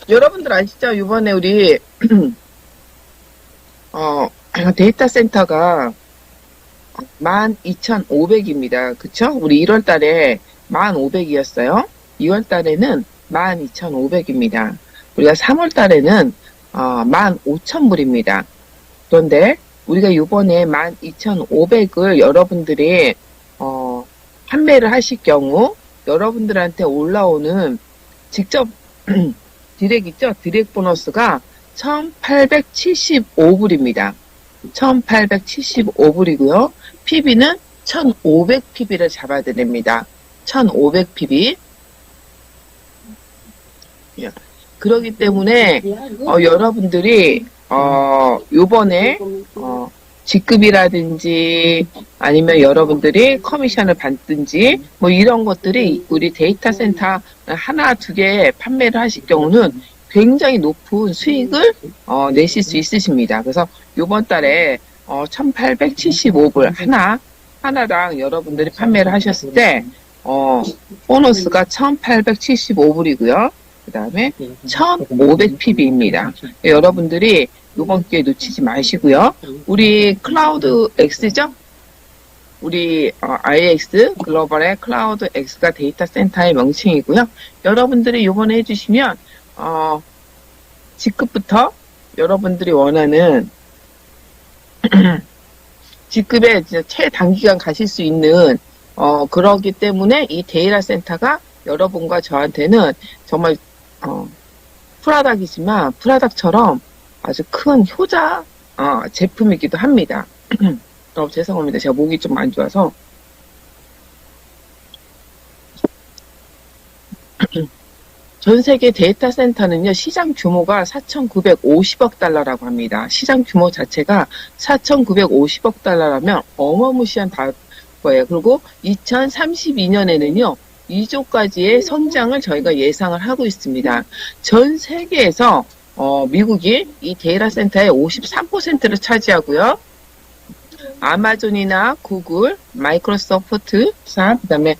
여러분들 아시죠? 이번에 우리 어, 데이터 센터가 12,500입니다. 그쵸? 우리 1월 달에 1,500이었어요. 2월 달에는 12,500입니다. 우리가 3월 달에는 15,000불입니다. 그런데 우리가 이번에 12,500을 여러분들이 판매를 하실 경우 여러분들한테 올라오는 직접 디렉 있죠? 디렉 보너스가 1,875불입니다. 1,875불이고요. PB는 1,500PB를 잡아드립니다. 1,500PB. 그렇기 때문에 여러분들이 요번에 직급이라든지 아니면 여러분들이 커미션을 받든지 뭐 이런 것들이 우리 데이터 센터 하나 두 개 판매를 하실 경우는 굉장히 높은 수익을 내실 수 있으십니다. 그래서 요번 달에 1,875불 하나당 여러분들이 판매를 하셨을 때 보너스가 1,875불이고요. 그 다음에 1,500PB입니다. 여러분들이 이번 기회에 놓치지 마시고요. 우리 클라우드 X죠? 우리 IX 글로벌의 클라우드 X가 데이터 센터의 명칭이고요. 여러분들이 이번에 해주시면 직급부터 여러분들이 원하는 직급에 최단기간 가실 수 있는 그러기 때문에 이 데이터 센터가 여러분과 저한테는 정말 프라닥이지만 프라닥처럼 아주 큰 효자 제품이기도 합니다. 죄송합니다. 제가 목이 좀 안 좋아서. 전 세계 데이터 센터는요, 시장 규모가 4,950억 달러라고 합니다. 시장 규모 자체가 4,950억 달러라면 어마무시한 거예요. 그리고 2032년에는요, 2조까지의 성장을 저희가 예상을 하고 있습니다. 전 세계에서 미국이 이 데이터 센터의 53%를 차지하고요. 아마존이나 구글, 마이크로소프트, 그다음에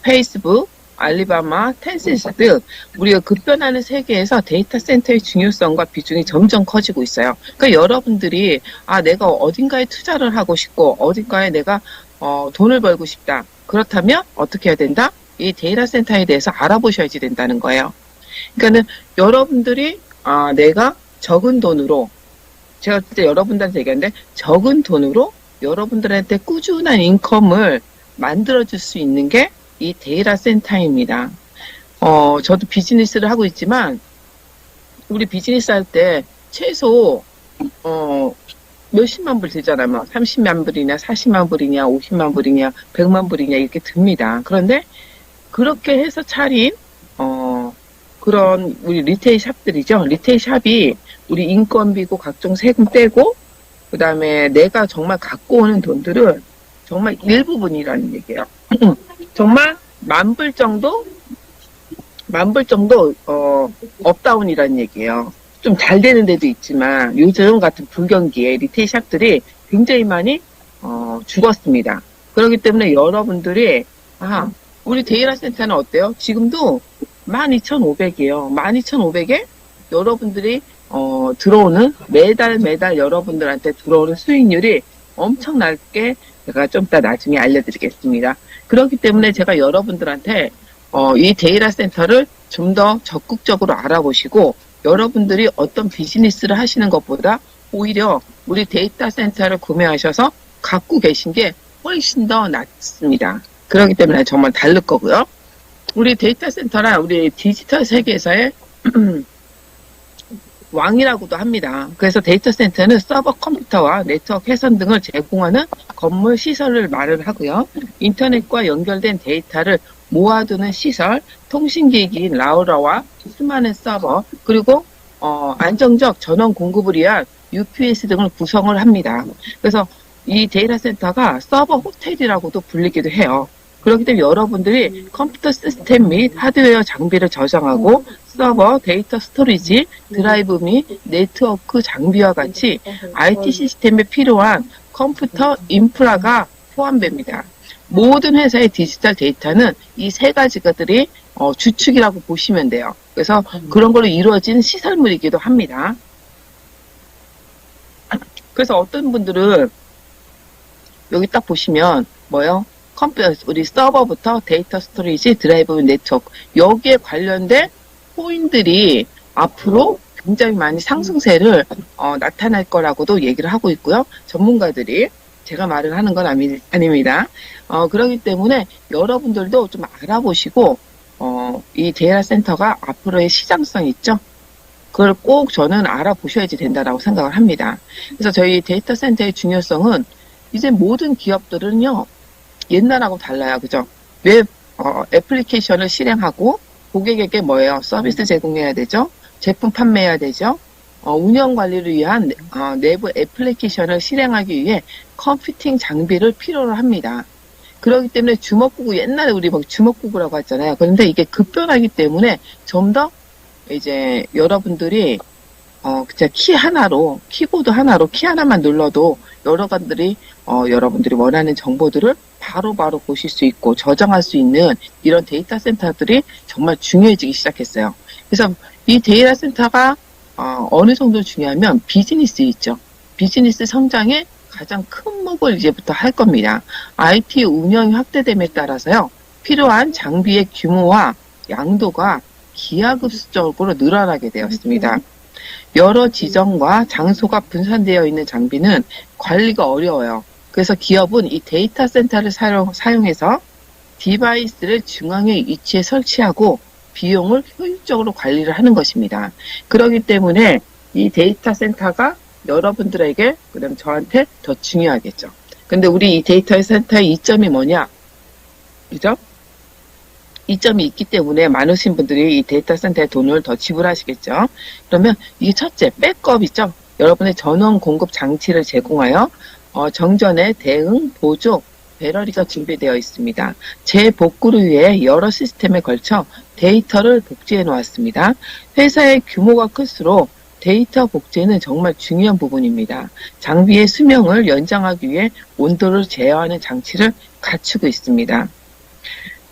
페이스북, 알리바마, 텐센스 등 우리가 급변하는 세계에서 데이터 센터의 중요성과 비중이 점점 커지고 있어요. 그러니까 여러분들이 내가 어딘가에 투자를 하고 싶고 어딘가에 내가 돈을 벌고 싶다. 그렇다면 어떻게 해야 된다? 이 데이터 센터에 대해서 알아보셔야지 된다는 거예요. 그러니까는 여러분들이 내가 적은 돈으로 제가 그때 여러분들한테 얘기하는데 적은 돈으로 여러분들한테 꾸준한 인컴을 만들어줄 수 있는 게 이 데이터 센터입니다. 저도 비즈니스를 하고 있지만 우리 비즈니스 할 때 최소 몇십만 불 들잖아요. 뭐 30만 불이냐 40만 불이냐 50만 불이냐 100만 불이냐 이렇게 듭니다. 그런데 그렇게 해서 차린 그런 우리 리테일 샵들이죠. 리테일 샵이 우리 인건비고 각종 세금 떼고 그 다음에 내가 정말 갖고 오는 돈들은 정말 일부분이라는 얘기예요. 정말 10,000불 정도 업다운이라는 얘기예요. 좀 잘 되는 데도 있지만 요즘 같은 불경기에 리테일 샵들이 굉장히 많이 죽었습니다. 그렇기 때문에 여러분들이 우리 데이터 센터는 어때요? 지금도 12,500이에요. 12,500에 여러분들이 들어오는 매달 여러분들한테 들어오는 수익률이 엄청나게 제가 좀 이따 나중에 알려드리겠습니다. 그렇기 때문에 제가 여러분들한테 이 데이터 센터를 좀 더 적극적으로 알아보시고 여러분들이 어떤 비즈니스를 하시는 것보다 오히려 우리 데이터 센터를 구매하셔서 갖고 계신 게 훨씬 더 낫습니다. 그렇기 때문에 정말 다를 거고요. 우리 데이터 센터란 우리 디지털 세계에서의 왕이라고도 합니다. 그래서 데이터 센터는 서버 컴퓨터와 네트워크 회선 등을 제공하는 건물 시설을 말을 하고요. 인터넷과 연결된 데이터를 모아두는 시설, 통신기기인 라우라와 수많은 서버, 그리고 안정적 전원 공급을 위한 UPS 등을 구성을 합니다. 그래서 이 데이터 센터가 서버 호텔이라고도 불리기도 해요. 그렇기 때문에 여러분들이 컴퓨터 시스템 및 하드웨어 장비를 저장하고 서버, 데이터 스토리지, 드라이브 및 네트워크 장비와 같이 IT 시스템에 필요한 컴퓨터 인프라가 포함됩니다. 모든 회사의 디지털 데이터는 이 세 가지들이 주축이라고 보시면 돼요. 그래서 그런 걸로 이루어진 시설물이기도 합니다. 그래서 어떤 분들은 여기 딱 보시면 뭐요? 컴퓨터, 우리 서버부터 데이터 스토리지, 드라이브 네트워크 여기에 관련된 코인들이 앞으로 굉장히 많이 상승세를 나타날 거라고도 얘기를 하고 있고요. 전문가들이 제가 말을 하는 건 아닙니다. 그렇기 때문에 여러분들도 좀 알아보시고 이 데이터 센터가 앞으로의 시장성 있죠? 그걸 꼭 저는 알아보셔야지 된다라고 생각을 합니다. 그래서 저희 데이터 센터의 중요성은 이제 모든 기업들은요, 옛날하고 달라요. 그죠? 웹, 애플리케이션을 실행하고 고객에게 뭐예요? 서비스 제공해야 되죠? 제품 판매해야 되죠? 운영 관리를 위한 내부 애플리케이션을 실행하기 위해 컴퓨팅 장비를 필요로 합니다. 그렇기 때문에 주먹구구, 옛날에 우리 막 주먹구구라고 했잖아요. 그런데 이게 급변하기 때문에 좀 더 이제 여러분들이 그냥 키보드 하나로 키 하나만 눌러도 여러분들이 원하는 정보들을 바로바로 보실 수 있고 저장할 수 있는 이런 데이터 센터들이 정말 중요해지기 시작했어요. 그래서 이 데이터 센터가 어느 정도 중요하면 비즈니스 있죠. 비즈니스 성장에 가장 큰 몫을 이제부터 할 겁니다. IT 운영이 확대됨에 따라서요. 필요한 장비의 규모와 양도가 기하급수적으로 늘어나게 되었습니다. 여러 지점과 장소가 분산되어 있는 장비는 관리가 어려워요. 그래서 기업은 이 데이터 센터를 사용해서 디바이스를 중앙에 위치해 설치하고 비용을 효율적으로 관리를 하는 것입니다. 그렇기 때문에 이 데이터 센터가 여러분들에게, 그다음 저한테 더 중요하겠죠. 근데 우리 이 데이터 센터의 이점이 뭐냐? 그죠? 이점이 있기 때문에 많으신 분들이 이 데이터 센터에 돈을 더 지불하시겠죠. 그러면 이게 첫째, 백업이죠. 여러분의 전원 공급 장치를 제공하여 정전의 대응, 보조, 배러리가 준비되어 있습니다. 재복구를 위해 여러 시스템에 걸쳐 데이터를 복제해 놓았습니다. 회사의 규모가 클수록 데이터 복제는 정말 중요한 부분입니다. 장비의 수명을 연장하기 위해 온도를 제어하는 장치를 갖추고 있습니다.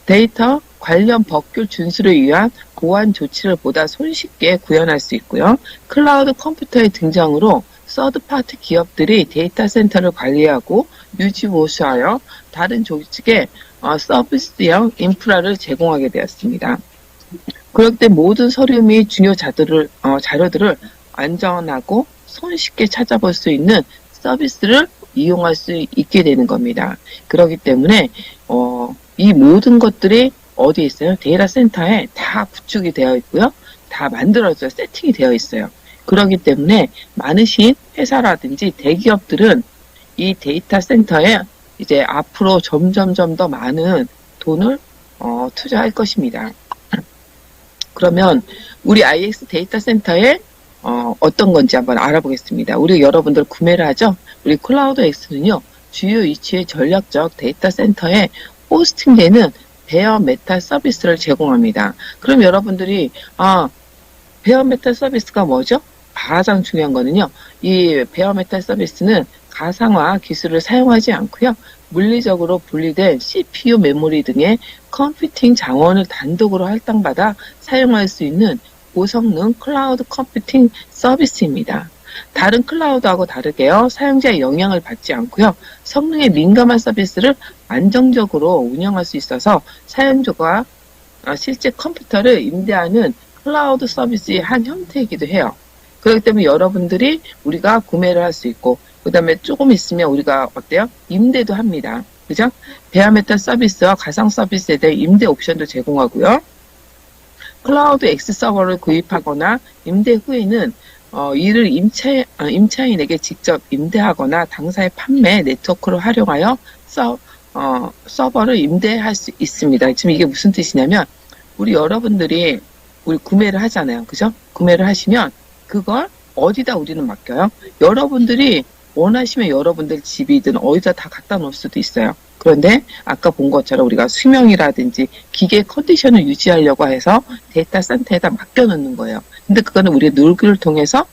데이터 관련 법규 준수를 위한 보안 조치를 보다 손쉽게 구현할 수 있고요. 클라우드 컴퓨터의 등장으로 서드파티 기업들이 데이터 센터를 관리하고 유지 보수하여 다른 조직에 서비스형 인프라를 제공하게 되었습니다. 그럴 때 모든 서류 및 중요 자료들을 안전하고 손쉽게 찾아볼 수 있는 서비스를 이용할 수 있게 되는 겁니다. 그렇기 때문에 이 모든 것들이 어디에 있어요? 데이터 센터에 다 구축이 되어 있고요. 다 만들어져 세팅이 되어 있어요. 그렇기 때문에 많으신 회사라든지 대기업들은 이 데이터 센터에 이제 앞으로 점점 더 많은 돈을 투자할 것입니다. 그러면 우리 IX 데이터 센터에 어떤 건지 한번 알아보겠습니다. 우리 여러분들 구매를 하죠? 우리 클라우드 X는요, 주요 위치의 전략적 데이터 센터에 호스팅되는 베어 메탈 서비스를 제공합니다. 그럼 여러분들이 베어 메탈 서비스가 뭐죠? 가장 중요한 거는요. 이 베어 메탈 서비스는 가상화 기술을 사용하지 않고요. 물리적으로 분리된 CPU 메모리 등의 컴퓨팅 자원을 단독으로 할당받아 사용할 수 있는 고성능 클라우드 컴퓨팅 서비스입니다. 다른 클라우드하고 다르게요. 사용자의 영향을 받지 않고요. 성능에 민감한 서비스를 안정적으로 운영할 수 있어서 사용자가 실제 컴퓨터를 임대하는 클라우드 서비스의 한 형태이기도 해요. 그렇기 때문에 여러분들이 우리가 구매를 할 수 있고 그 다음에 조금 있으면 우리가 어때요? 임대도 합니다. 그죠? 베어메탈 서비스와 가상 서비스에 대해 임대 옵션도 제공하고요. 클라우드 X 서버를 구입하거나 임대 후에는 이를 임차인에게 직접 임대하거나 당사의 판매 네트워크를 활용하여 서버를 임대할 수 있습니다. 지금 이게 무슨 뜻이냐면 우리 여러분들이 우리 구매를 하잖아요. 그죠? 구매를 하시면 그걸 어디다 우리는 맡겨요? 여러분들이 원하시면 여러분들 집이든 어디다 다 갖다 놓을 수도 있어요. 그런데 아까 본 것처럼 우리가 수명이라든지 기계 컨디션을 유지하려고 해서 데이터 센터에다 맡겨놓는 거예요. 근데 그거는 우리의 놀기를 통해서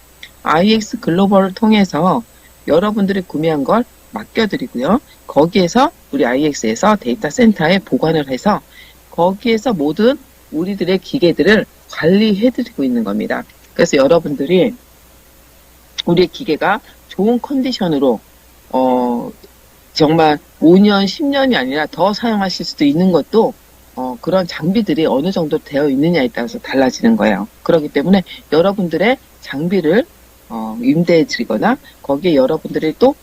IX 글로벌을 통해서 여러분들이 구매한 걸 맡겨드리고요. 거기에서 우리 IX에서 데이터 센터에 보관을 해서 거기에서 모든 우리들의 기계들을 관리해드리고 있는 겁니다. 그래서 여러분들이 우리의 기계가 좋은 컨디션으로 정말 5년, 10년이 아니라 더 사용하실 수도 있는 것도 그런 장비들이 어느 정도 되어 있느냐에 따라서 달라지는 거예요. 그렇기 때문에 여러분들의 장비를 임대해 드리거나 거기에 여러분들이 또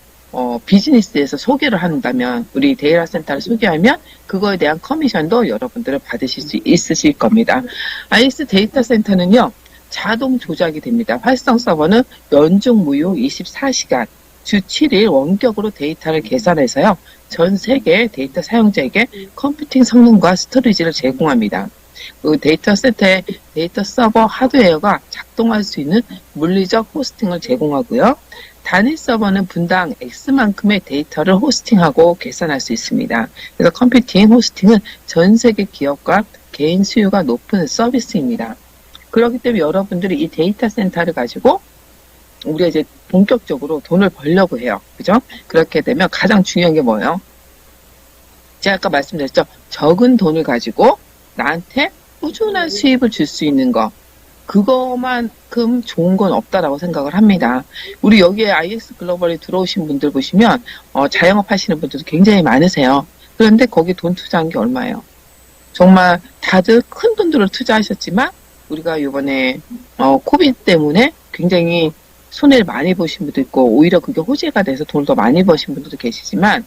비즈니스에서 소개를 한다면 우리 데이터 센터를 소개하면 그거에 대한 커미션도 여러분들은 받으실 수 있으실 겁니다. IX 데이터 센터는요. 자동 조작이 됩니다. 활성 서버는 연중 무휴 24시간 주 7일 원격으로 데이터를 계산해서요. 전 세계 데이터 사용자에게 컴퓨팅 성능과 스토리지를 제공합니다. 그 데이터 센터의 데이터 서버 하드웨어가 작동할 수 있는 물리적 호스팅을 제공하고요. 단일 서버는 분당 X만큼의 데이터를 호스팅하고 계산할 수 있습니다. 그래서 컴퓨팅 호스팅은 전 세계 기업과 개인 수요가 높은 서비스입니다. 그렇기 때문에 여러분들이 이 데이터 센터를 가지고 우리가 이제 본격적으로 돈을 벌려고 해요. 그죠? 그렇게 되면 가장 중요한 게 뭐예요? 제가 아까 말씀드렸죠. 적은 돈을 가지고 나한테 꾸준한 수입을 줄 수 있는 거. 그거만큼 좋은 건 없다라고 생각을 합니다. 우리 여기에 IX 글로벌에 들어오신 분들 보시면 자영업 하시는 분들도 굉장히 많으세요. 그런데 거기 돈 투자한 게 얼마예요? 정말 다들 큰 돈들을 투자하셨지만 우리가 이번에 코비드 때문에 굉장히 손해를 많이 보신 분도 있고 오히려 그게 호재가 돼서 돈을 더 많이 버신 분들도 계시지만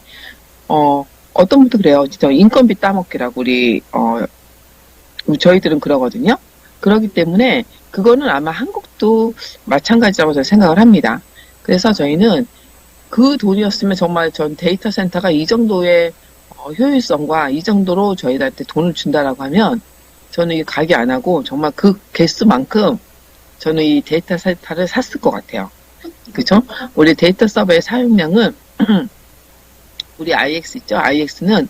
어떤 분도 그래요. 진짜 인건비 따먹기라고 우리 저희들은 그러거든요. 그렇기 때문에 그거는 아마 한국도 마찬가지라고 저는 생각을 합니다. 그래서 저희는 그 돈이었으면 정말 전 데이터 센터가 이 정도의 효율성과 이 정도로 저희들한테 돈을 준다라고 하면 저는 이 가게 안 하고 정말 그 개수만큼 저는 이 데이터 센터를 샀을 것 같아요. 그죠? 우리 데이터 서버의 사용량은 우리 IX 있죠? IX는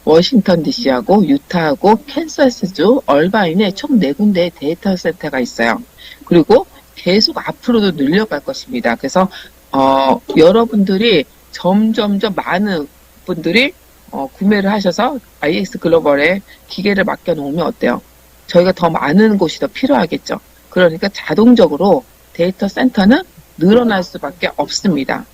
워싱턴 DC하고 유타하고 캔사스주, 얼바인에 총 4군데의 데이터 센터가 있어요. 그리고 계속 앞으로도 늘려갈 것입니다. 그래서 여러분들이 점점점 많은 분들이 구매를 하셔서 IX 글로벌에 기계를 맡겨놓으면 어때요? 저희가 더 많은 곳이 더 필요하겠죠. 그러니까 자동적으로 데이터 센터는 늘어날 수밖에 없습니다.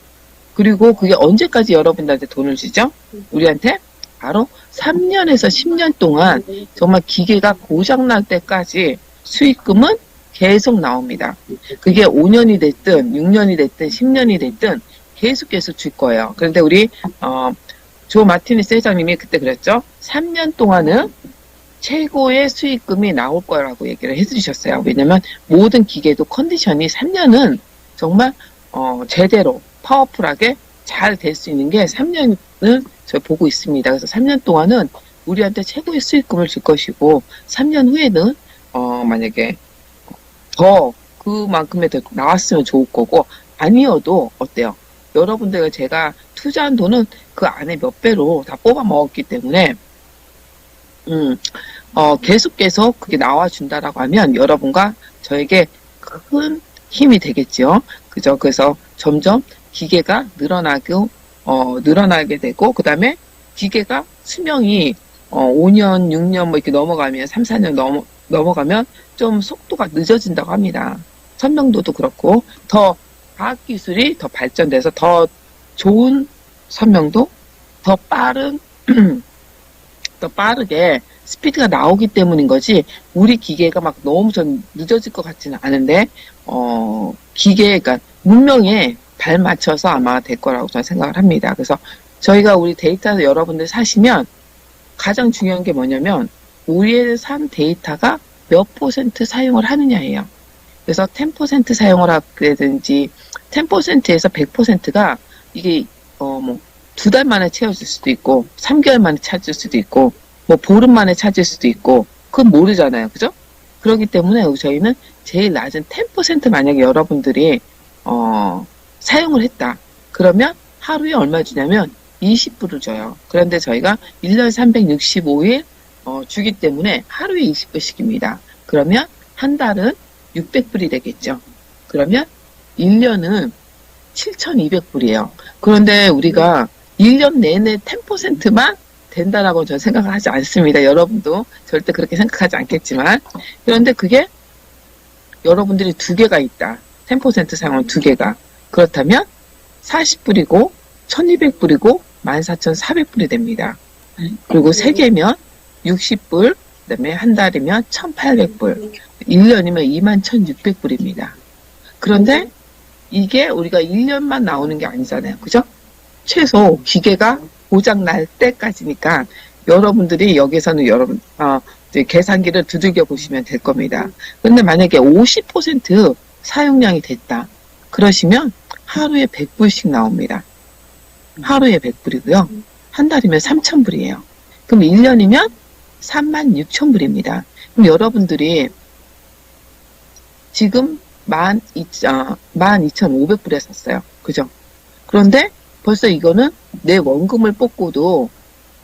그리고 그게 언제까지 여러분들한테 돈을 주죠? 우리한테 바로 3년에서 10년 동안 정말 기계가 고장날 때까지 수익금은 계속 나옵니다. 그게 5년이 됐든 6년이 됐든 10년이 됐든 계속 줄 거예요. 그런데 우리 조 마티니스 회장님이 그때 그랬죠. 3년 동안은 최고의 수익금이 나올 거라고 얘기를 해주셨어요. 왜냐면 모든 기계도 컨디션이 3년은 정말 제대로 파워풀하게 잘 될 수 있는 게 3년을 저희 보고 있습니다. 그래서 3년 동안은 우리한테 최고의 수익금을 줄 것이고 3년 후에는 만약에 더 그만큼의 더 나왔으면 좋을 거고 아니어도 어때요? 여러분들과 제가 투자한 돈은 그 안에 몇 배로 다 뽑아 먹었기 때문에 계속 그게 나와준다라고 하면 여러분과 저에게 큰 힘이 되겠죠. 그죠? 그래서 점점 기계가 늘어나게 되고, 그 다음에 기계가 수명이 5년, 6년 뭐 이렇게 넘어가면, 3, 4년 넘어가면 좀 속도가 늦어진다고 합니다. 선명도도 그렇고, 더 과학기술이 더 발전돼서 더 좋은 선명도, 더 빠르게 스피드가 나오기 때문인 거지, 우리 기계가 막 너무 좀 늦어질 것 같지는 않은데, 그러니까 문명에 발 맞춰서 아마 될 거라고 저는 생각을 합니다. 그래서 저희가 우리 데이터 여러분들 사시면 가장 중요한 게 뭐냐면, 우리의 산 데이터가 몇 % 사용을 하느냐예요. 그래서 10% 사용을 하든지, 10%에서 100%가 이게, 2달 만에 채워질 수도 있고, 3개월 만에 찾을 수도 있고, 보름 만에 찾을 수도 있고, 그건 모르잖아요. 그죠? 그렇기 때문에 저희는 제일 낮은 10% 만약에 여러분들이, 사용을 했다. 그러면 하루에 얼마 주냐면 20불을 줘요. 그런데 저희가 1년 365일, 주기 때문에 하루에 20불씩입니다. 그러면 한 달은 600불이 되겠죠. 그러면 1년은 7,200불이에요. 그런데 우리가 1년 내내 10%만 된다라고 저는 생각을 하지 않습니다. 여러분도 절대 그렇게 생각하지 않겠지만. 그런데 그게 여러분들이 두 개가 있다. 10% 사용은 두 개가. 그렇다면 40불이고 1,200불이고 14,400불이 됩니다. 그리고 세 개면 60불, 그다음에 한 달이면 1,800불, 1년이면 21,600불입니다. 그런데 이게 우리가 1년만 나오는 게 아니잖아요. 그죠? 최소 기계가 고장 날 때까지니까 여러분들이 여기서는 여러분 이제 계산기를 두들겨 보시면 될 겁니다. 그런데 만약에 50% 사용량이 됐다. 그러시면 하루에 100불씩 나옵니다. 하루에 100불이고요. 한 달이면 3,000불이에요. 그럼 1년이면 36,000불입니다. 그럼 여러분들이 지금 12,500불에 샀어요. 그죠? 그런데 벌써 이거는 내 원금을 뽑고도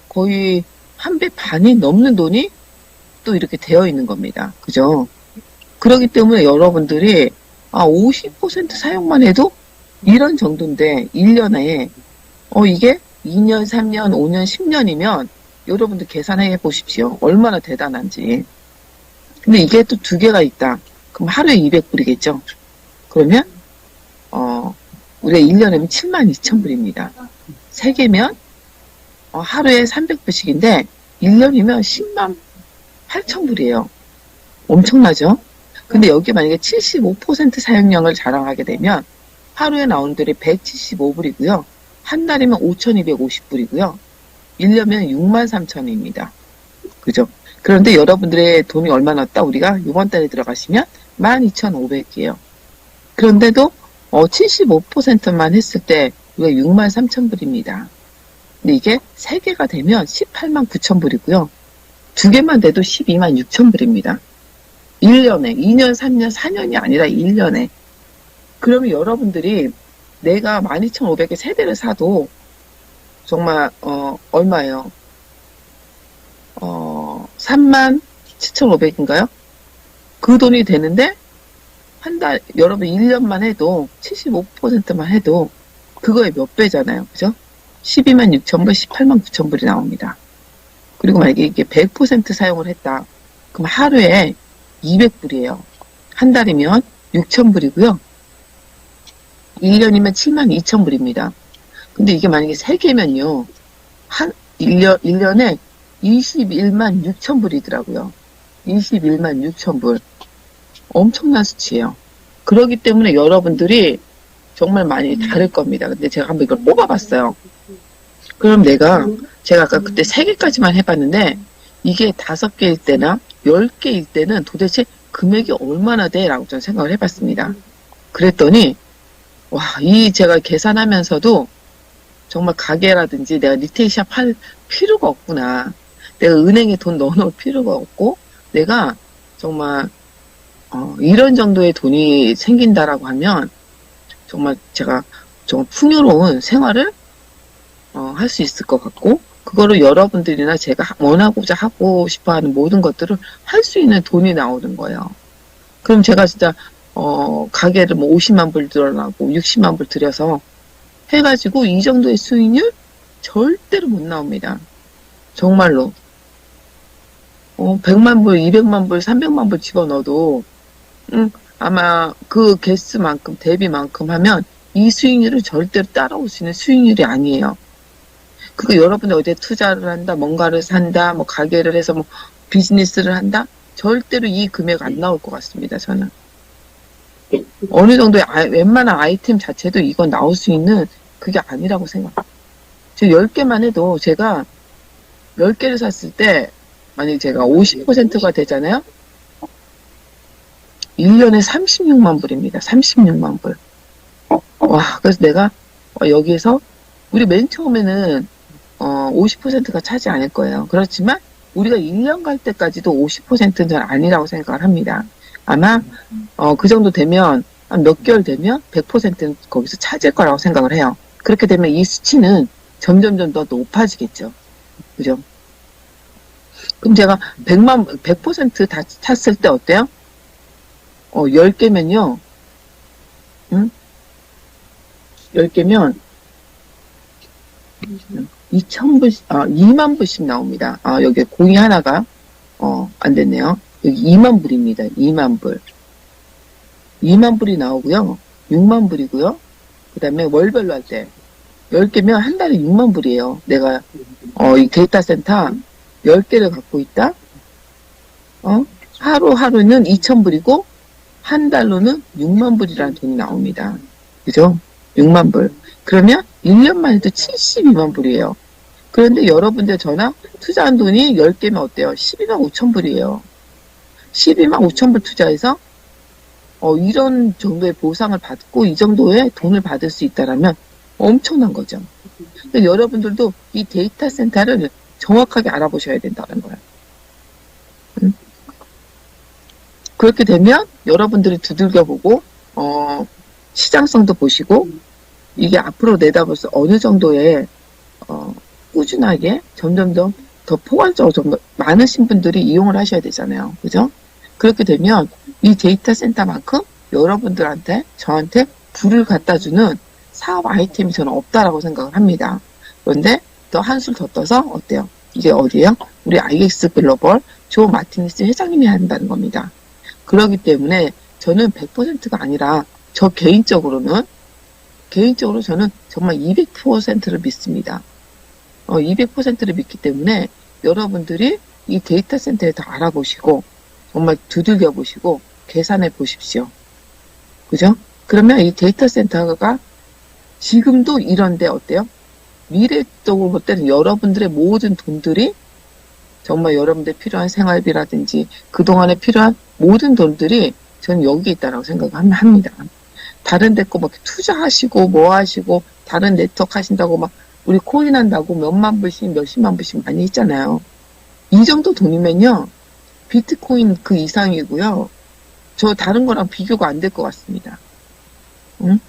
거의 한 배 반이 넘는 돈이 또 이렇게 되어 있는 겁니다. 그죠? 그렇기 때문에 여러분들이 50% 사용만 해도 이런 정도인데 1년에 이게 2년, 3년, 5년, 10년이면 여러분들 계산해 보십시오. 얼마나 대단한지. 근데 이게 또 두 개가 있다. 그럼 하루에 200불이겠죠? 그러면 우리가 1년이면 72,000불입니다. 세 개면 하루에 300불씩인데 1년이면 10만 8,000불이에요. 엄청나죠? 근데 여기 만약에 75% 사용량을 자랑하게 되면 하루에 나오는 돈이 175불이고요. 한 달이면 5,250불이고요. 1년이면 63,000원입니다. 그죠? 그런데 여러분들의 돈이 얼마 났다? 우리가 이번 달에 들어가시면 12,500이에요. 그런데도 75%만 했을 때 우리가 63,000불입니다. 근데 이게 3개가 되면 189,000불이고요. 2개만 돼도 126,000불입니다. 1년에 2년, 3년, 4년이 아니라 1년에. 그러면 여러분들이 내가 12,500에 3대를 사도 정말 얼마예요? 37,500인가요? 그 돈이 되는데 한 달 여러분 1년만 해도 75%만 해도 그거의 몇 배잖아요. 그죠? 126,000불, 189,000불이 나옵니다. 그리고 만약에 이게 100% 사용을 했다. 그럼 하루에 200불이에요. 한 달이면 6,000불이고요. 1년이면 72,000불입니다. 근데 이게 만약에 3개면요. 1년에 21만 6천불이더라고요. 21만 6천불. 엄청난 수치예요. 그렇기 때문에 여러분들이 정말 많이 다를 겁니다. 근데 제가 한번 이걸 뽑아봤어요. 그럼 제가 아까 그때 3개까지만 해봤는데 이게 5개일 때나 10개일 때는 도대체 금액이 얼마나 돼? 라고 저는 생각을 해봤습니다. 그랬더니 제가 계산하면서도 정말 가게라든지 내가 리테일샵 할 필요가 없구나. 내가 은행에 돈 넣어놓을 필요가 없고 내가 정말 이런 정도의 돈이 생긴다라고 하면 정말 제가 정말 풍요로운 생활을 할 수 있을 것 같고 그거를 여러분들이나 제가 원하고자 하고 싶어하는 모든 것들을 할 수 있는 돈이 나오는 거예요. 그럼 제가 진짜 가게를 뭐 50만 불 들어가고 60만 불 들여서 해가지고 이 정도의 수익률 절대로 못 나옵니다. 정말로 100만 불, 200만 불, 300만 불 집어넣어도 아마 그 개수만큼 대비만큼 하면 이 수익률을 절대로 따라올 수 있는 수익률이 아니에요. 그거 여러분이 어디에 투자를 한다, 뭔가를 산다, 뭐 가게를 해서 뭐 비즈니스를 한다, 절대로 이 금액 안 나올 것 같습니다. 저는 어느 정도의 웬만한 아이템 자체도 이건 나올 수 있는 그게 아니라고 생각해요. 지금 10개만 해도 제가 10개를 샀을 때 만약에 제가 50%가 되잖아요. 1년에 36만 불입니다. 36만 불. 그래서 내가 여기에서 우리 맨 처음에는 50%가 차지 않을 거예요. 그렇지만 우리가 1년 갈 때까지도 50%는 전 아니라고 생각을 합니다. 아마 그 정도 되면 한 몇 개월 되면 100%는 거기서 차지할 거라고 생각을 해요. 그렇게 되면 이 수치는 점점점 더 높아지겠죠. 그죠? 그럼 제가 100% 다 찼을 때 어때요? 10개면요. 10개면 2,000불, 2만 불씩 나옵니다. 여기 공이 하나가, 안 됐네요. 여기 2만 불입니다. 2만 불. 2만 불이 나오고요. 6만 불이고요. 그 다음에 월별로 할 때, 10개면 한 달에 6만 불이에요. 내가, 이 데이터 센터 10개를 갖고 있다? 하루하루는 2,000불이고, 한 달로는 6만 불이라는 돈이 나옵니다. 그죠? 6만 불. 그러면 1년만 해도 72만 불이에요. 그런데 여러분들 전화 투자한 돈이 10개면 어때요? 12만 5천 불이에요. 12만 5천 불 투자해서 이런 정도의 보상을 받고 이 정도의 돈을 받을 수 있다라면 엄청난 거죠. 근데 여러분들도 이 데이터 센터를 정확하게 알아보셔야 된다는 거예요. 그렇게 되면 여러분들이 두들겨보고 시장성도 보시고 이게 앞으로 내다볼수 어느 정도의 꾸준하게 점점점 더 포괄적으로 좀 많으신 분들이 이용을 하셔야 되잖아요. 그죠? 그렇게 되면 이 데이터 센터만큼 여러분들한테 저한테 부를 갖다주는 사업 아이템이 저는 없다라고 생각을 합니다. 그런데 더 한술 더 떠서 어때요? 이게 어디예요? 우리 IX 글로벌 조 마티니스 회장님이 한다는 겁니다. 그렇기 때문에 저는 100%가 아니라 저 개인적으로 저는 정말 200%를 믿습니다. 200%를 믿기 때문에 여러분들이 이 데이터 센터에 더 알아보시고 정말 두들겨 보시고 계산해 보십시오. 그죠? 그러면 이 데이터 센터가 지금도 이런데 어때요? 미래적으로 볼 때는 여러분들의 모든 돈들이 정말 여러분들 필요한 생활비라든지 그동안에 필요한 모든 돈들이 저는 여기 있다라고 생각합니다. 다른 데 거 막 투자하시고 뭐 하시고 다른 네트워크 하신다고 막 우리 코인 한다고 몇만 불씩 몇십만 불씩 많이 있잖아요. 이 정도 돈이면요. 비트코인 그 이상이고요. 저 다른 거랑 비교가 안 될 것 같습니다. 응?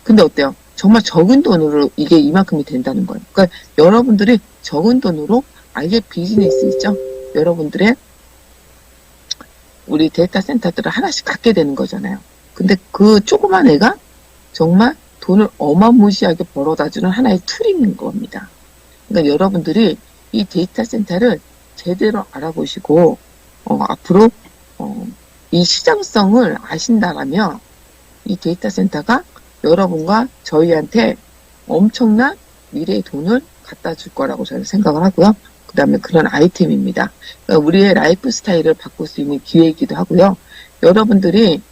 근데 어때요? 정말 적은 돈으로 이게 이만큼이 된다는 거예요. 그러니까 여러분들이 적은 돈으로 아예 비즈니스 있죠? 여러분들의 우리 데이터 센터들을 하나씩 갖게 되는 거잖아요. 근데 그 조그만 애가 정말 돈을 어마무시하게 벌어다주는 하나의 툴인 겁니다. 그러니까 여러분들이 이 데이터 센터를 제대로 알아보시고 앞으로 이 시장성을 아신다라면 이 데이터 센터가 여러분과 저희한테 엄청난 미래의 돈을 갖다 줄 거라고 저는 생각을 하고요. 그 다음에 그런 아이템입니다. 그러니까 우리의 라이프 스타일을 바꿀 수 있는 기회이기도 하고요. 여러분들이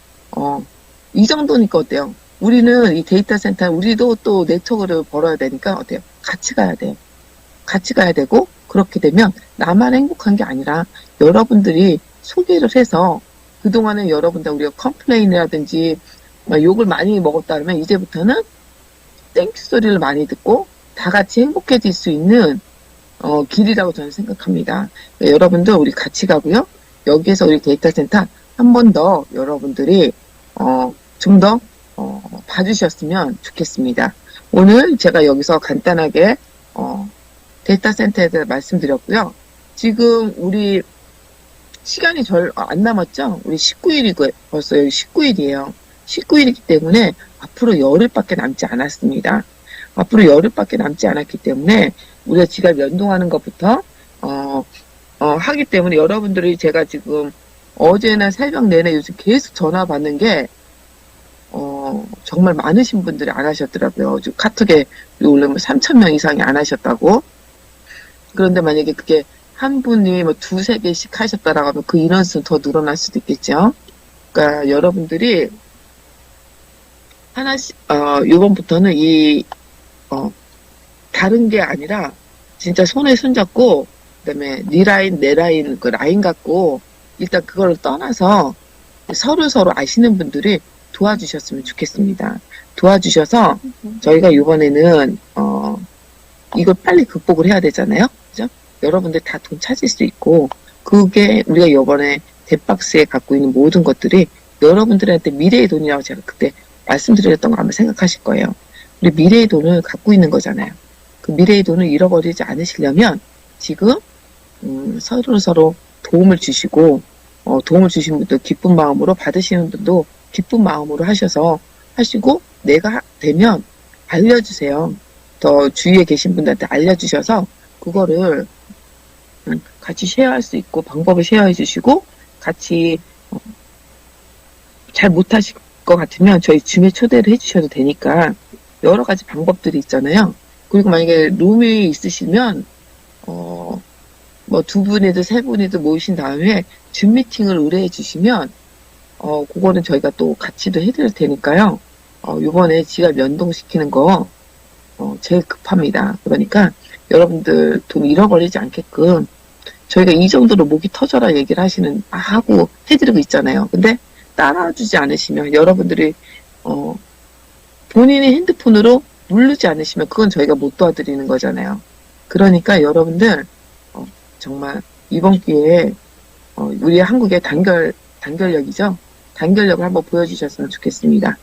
이 정도니까 어때요? 우리는 이 데이터 센터, 우리도 또 네트워크를 벌어야 되니까 어때요? 같이 가야 돼요. 같이 가야 되고 그렇게 되면 나만 행복한 게 아니라 여러분들이 소개를 해서 그동안에 여러분들 우리가 컴플레인이라든지 욕을 많이 먹었다 그러면 이제부터는 땡큐 소리를 많이 듣고 다 같이 행복해질 수 있는 길이라고 저는 생각합니다. 그러니까 여러분들 우리 같이 가고요. 여기에서 우리 데이터 센터 한 번 더 여러분들이 좀 더 봐주셨으면 좋겠습니다. 오늘 제가 여기서 간단하게 데이터 센터에 대해 말씀드렸고요. 지금 우리 시간이 안 남았죠? 우리 19일이고 벌써 여기 19일이에요. 19일이기 때문에 앞으로 열흘밖에 남지 않았습니다. 앞으로 열흘밖에 남지 않았기 때문에 우리가 지갑 연동하는 것부터 하기 때문에 여러분들이 제가 지금 어제나 새벽 내내 요즘 계속 전화 받는 게 정말 많으신 분들이 안 하셨더라고요. 지금 카톡에 원래 3,000명 이상이 안 하셨다고. 그런데 만약에 그게 한 분이 뭐 2-3개씩 하셨다라고 하면 그 인원수는 더 늘어날 수도 있겠죠. 그러니까 여러분들이 하나씩 이번부터는 다른 게 아니라 진짜 손에 손잡고 그다음에 네 라인 내 라인 그 라인 갖고 일단 그걸 떠나서 서로 아시는 분들이 도와주셨으면 좋겠습니다. 도와주셔서 저희가 이번에는 이걸 빨리 극복을 해야 되잖아요. 그죠? 여러분들 다 돈 찾을 수 있고 그게 우리가 이번에 뎃박스에 갖고 있는 모든 것들이 여러분들한테 미래의 돈이라고 제가 그때 말씀드렸던 거 아마 생각하실 거예요. 우리 미래의 돈을 갖고 있는 거잖아요. 그 미래의 돈을 잃어버리지 않으시려면 지금 서로 도움을 주시고 도움을 주신 분도 기쁜 마음으로 받으시는 분도 기쁜 마음으로 하시고 내가 되면 알려주세요. 더 주위에 계신 분들한테 알려주셔서 그거를 같이 쉐어할 수 있고 방법을 쉐어해 주시고 같이 잘 못하실 것 같으면 저희 줌에 초대를 해주셔도 되니까 여러 가지 방법들이 있잖아요. 그리고 만약에 룸이 있으시면 뭐 두 분이든 세 분이든 모이신 다음에 줌 미팅을 의뢰해 주시면 그거는 저희가 또 같이도 해드릴 테니까요. 요번에 지갑 연동시키는 거 제일 급합니다. 그러니까 여러분들 돈 잃어버리지 않게끔 저희가 이 정도로 목이 터져라 얘기를 하고 해드리고 있잖아요. 근데 따라주지 않으시면 여러분들이 본인의 핸드폰으로 누르지 않으시면 그건 저희가 못 도와드리는 거잖아요. 그러니까 여러분들 정말 이번 기회에 우리 한국의 단결력이죠. 단결력을 한번 보여주셨으면 좋겠습니다.